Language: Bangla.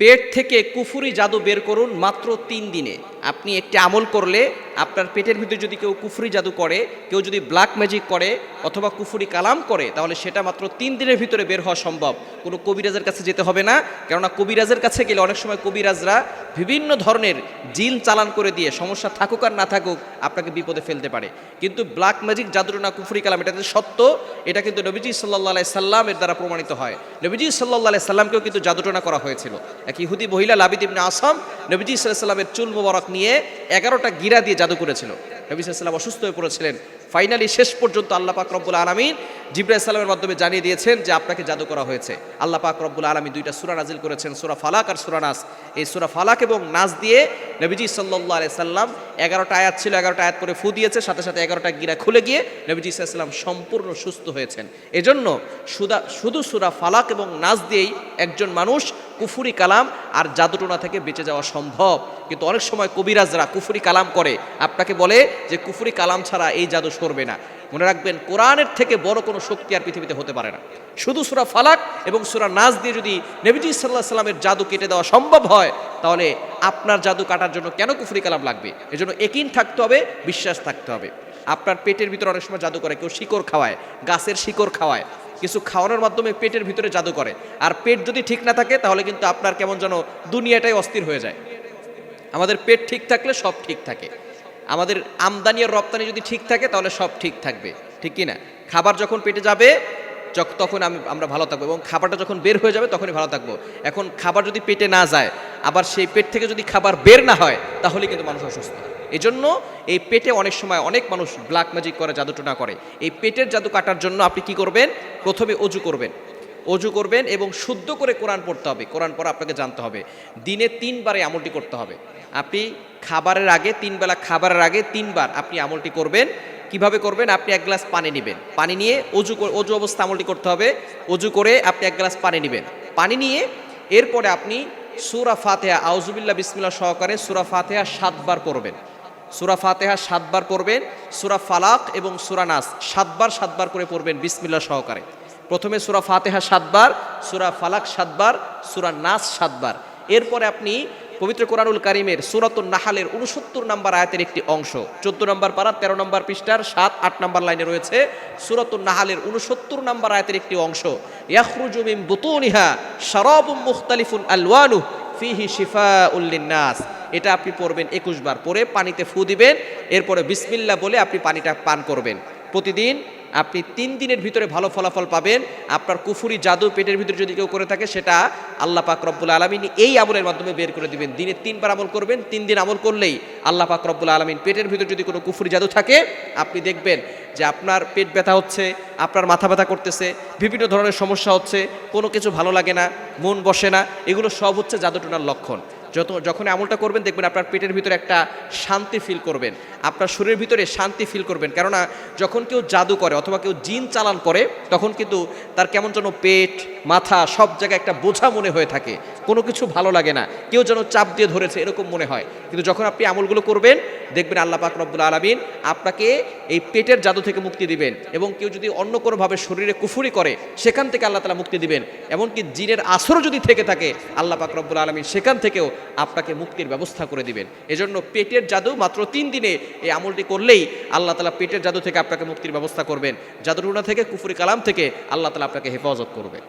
পেট থেকে কুফুরি জাদু বের করুন মাত্র ৩ দিনে। আপনি একটি আমল করলে আপনার পেটের ভিতরে যদি কেউ কুফুরি জাদু করে, কেউ যদি ব্ল্যাক ম্যাজিক করে অথবা কুফুরি কালাম করে, তাহলে সেটা মাত্র ৩ দিনের ভিতরে বের হওয়া সম্ভব। কোনো কবিরাজের কাছে যেতে হবে না, কেননা কবিরাজের কাছে গেলে অনেক সময় কবিরাজরা বিভিন্ন ধরনের জিন চালান করে দিয়ে সমস্যা থাকুক আর না থাকুক আপনাকে বিপদে ফেলতে পারে। কিন্তু ব্ল্যাক ম্যাজিক জাদুটনা কুফুরি কালাম এটা সত্য, এটা কিন্তু নবীজি সাল্লাল্লাহু আলাইহি সাল্লামের দ্বারা প্রমাণিত হয়। নবীজি সাল্লাল্লাহু আলাইহি সাল্লামকেও কিন্তু জাদুটনা করা হয়েছিল। এক ইহুদি মহিলা লাবিদ ইবনে আসাম নবীজি সাল্লাল্লাহু আলাইহি সাল্লামের চুল মোবারক নিয়ে 11টা গিরা দিয়ে জাদু করেছিল। নবী সাল্লাল্লাহু আলাইহি সাল্লাম অসুস্থ হয়ে পড়েছিলেন। ফাইনালি শেষ পর্যন্ত আল্লাহ পাক রব্বুল আলামিন জিবরাইল আলাইহিস সালামের মাধ্যমে জানিয়ে দিয়েছেন যে আপনাকে জাদু করা হয়েছে। আল্লাহ পাক রব্বুল আলামিন 2টা সূরা নাজিল করেছেন, সূরা ফালাক আর সূরা নাস। এই সূরা ফালাক এবং নাস দিয়ে নবীজি সাল্লাল্লাহু আলাইহি সাল্লাম 11টা আয়াত ছিল, 11টা আয়াত করে ফু দিয়েছে, সাথে সাথে 11টা গিরা খুলে গিয়ে নবীজি সাল্লাল্লাহু আলাইহি সাল্লাম সম্পূর্ণ সুস্থ হয়েছেন। এজন্য শুধু সূরা ফালাক এবং নাস দিয়েই একজন মানুষ কুফুরি কালাম আর জাদুটোনা থেকে বেঁচে যাওয়া সম্ভব। কিন্তু অনেক সময় কবিরাজরা কুফুরি কালাম করে, আপনাকে বলে যে কুফুরি কালাম ছাড়া এই জাদু সরবে না। মনে রাখবেন, কোরআনের থেকে বড় কোনো শক্তি আর পৃথিবীতে হতে পারে না। শুধু সূরা ফালাক এবং সূরা নাস দিয়ে যদি নবীজি সাল্লাল্লাহু আলাইহি সাল্লামের জাদু কেটে দেওয়া সম্ভব হয়, তাহলে আপনার জাদু কাটার জন্য কেন কুফুরি কালাম লাগবে? এজন্য ইয়াকিন থাকতে হবে, বিশ্বাস থাকতে হবে। আপনার পেটের ভিতরে অনেক সময় জাদু করে, কেউ শিকড় খাওয়ায়, গাছের শিকড় খাওয়ায়, কিছু খাওয়ানোর মাধ্যমে পেটের ভিতরে জাদু করে। আর পেট যদি ঠিক না থাকে তাহলে কিন্তু আপনার কেমন যেন দুনিয়াটাই অস্থির হয়ে যায়। আমাদের পেট ঠিক থাকলে সব ঠিক থাকে। আমাদের আমদানি আর রপ্তানি যদি ঠিক থাকে তাহলে সব ঠিক থাকবে, ঠিক কি না? খাবার যখন পেটে যাবে তখন আমরা ভালো থাকবো, এবং খাবারটা যখন বের হয়ে যাবে তখনই ভালো থাকবো। এখন খাবার যদি পেটে না যায়, আবার সেই পেট থেকে যদি খাবার বের না হয়, তাহলে কিন্তু মানুষ অসুস্থ। এই জন্য এই পেটে অনেক সময় অনেক মানুষ ব্ল্যাক ম্যাজিক করে, জাদুটোনা করে। এই পেটের জাদু কাটার জন্য আপনি কি করবেন? প্রথমে অজু করবেন এবং শুদ্ধ করে কোরআন পড়তে হবে। কোরআন পড়া আপনাকে জানতে হবে। দিনে 3 বারে আমলটি করতে হবে। আপনি খাবারের আগে 3 বেলা খাবারের আগে 3 বার আপনি আমলটি করবেন। কিভাবে করবেন? আপনি 1 গ্লাস পানি নেবেন, পানি নিয়ে অজু অবস্থা আমলটি করতে হবে। অজু করে আপনি 1 গ্লাস পানি নেবেন, পানি নিয়ে এরপরে আপনি সূরা ফাতিহা আউযুবিল্লাহ বিসমিল্লাহ সহকারে সূরা ফাতিহা 7 বার পড়বেন। সূরা ফাতিহা 7 বার পড়বেন। সূরা ফালাক এবং সূরা নাস 7 বার করে পড়বেন বিসমিল্লাহ সহকারে। প্রথমে সূরা ফাতিহা 7 বার, সূরা ফালাক 7 বার, সূরা নাস 7 বার। এরপরে আপনি পবিত্র কোরআনুল কারীমের সূরাতুন নাহলের 69 নম্বর আয়াতের একটি অংশ, 14 নম্বর পারা 13 নম্বর পৃষ্ঠার 7-8 নম্বর লাইনে রয়েছে। সূরাতুন নাহলের 69 নম্বর আয়াতের একটি অংশ, ইয়াখরুজু মিন বুতুনিহা শারাবুম মুখতালিফুন আলওয়ানুহু ফিহি শিফাউল লিন্নাস। এটা আপনি পড়বেন 21 বার, পরে পানিতে ফু দিবেন। এরপরে বিসমিল্লাহ বলে আপনি পানিটা পান করবেন। প্রতিদিন আপনি 3 দিনের ভিতরে ভালো ফলাফল পাবেন। আপনার কুফুরি জাদু পেটের ভিতরে যদি কেউ করে থাকে, সেটা আল্লাহ পাক রব্বুল আলামিন এই আমলের মাধ্যমে বের করে দিবেন। দিনে 3 বার আমল করবেন। 3 দিন আমল করলেই আল্লাহ পাক রব্বুল আলামিন, পেটের ভিতরে যদি কোনো কুফুরি জাদু থাকে, আপনি দেখবেন যে আপনার পেট ব্যথা হচ্ছে, আপনার মাথা ব্যথা করতেছে, বিভিন্ন ধরনের সমস্যা হচ্ছে, কোনো কিছু ভালো লাগে না, মন বসে না, এগুলো সব হচ্ছে জাদুটোনার লক্ষণ। যখন আমলটা করবেন, দেখবেন আপনার পেটের ভিতরে একটা শান্তি ফিল করবেন, আপনার শরীরের ভিতরে শান্তি ফিল করবেন। কেননা যখন কেউ জাদু করে অথবা কেউ জিন চালান করে, তখন কিন্তু তার কেমন যেন পেট মাথা সব জায়গায় একটা বোঝা মনে হয়ে থাকে, কোনো কিছু ভালো লাগে না, কেউ যেন চাপ দিয়ে ধরেছে এরকম মনে হয়। কিন্তু যখন আপনি আমলগুলো করবেন, দেখবেন আল্লাহ পাক রব্বুল আলামিন আপনাকে এই পেটের জাদু থেকে মুক্তি দিবেন। এবং কেউ যদি অন্য কোনোভাবে শরীরে কুফুরি করে, সেখান থেকে আল্লাহ তাআলা মুক্তি দিবেন। এমনকি জিনের আসরও যদি থেকে থাকে, আল্লাহ পাক রব্বুল আলামিন সেখান থেকেও আপনাকে মুক্তির ব্যবস্থা করে দিবেন। এজন্য পেটের জাদু মাত্র 3 দিনে এই আমলটি করলেই আল্লাহ তাআলা পেটের জাদু থেকে আপনাকে মুক্তির ব্যবস্থা করবেন। জাদুটোনা থেকে, কুফুরি কালাম থেকে আল্লাহ তাআলা আপনাকে হেফাজত করবে।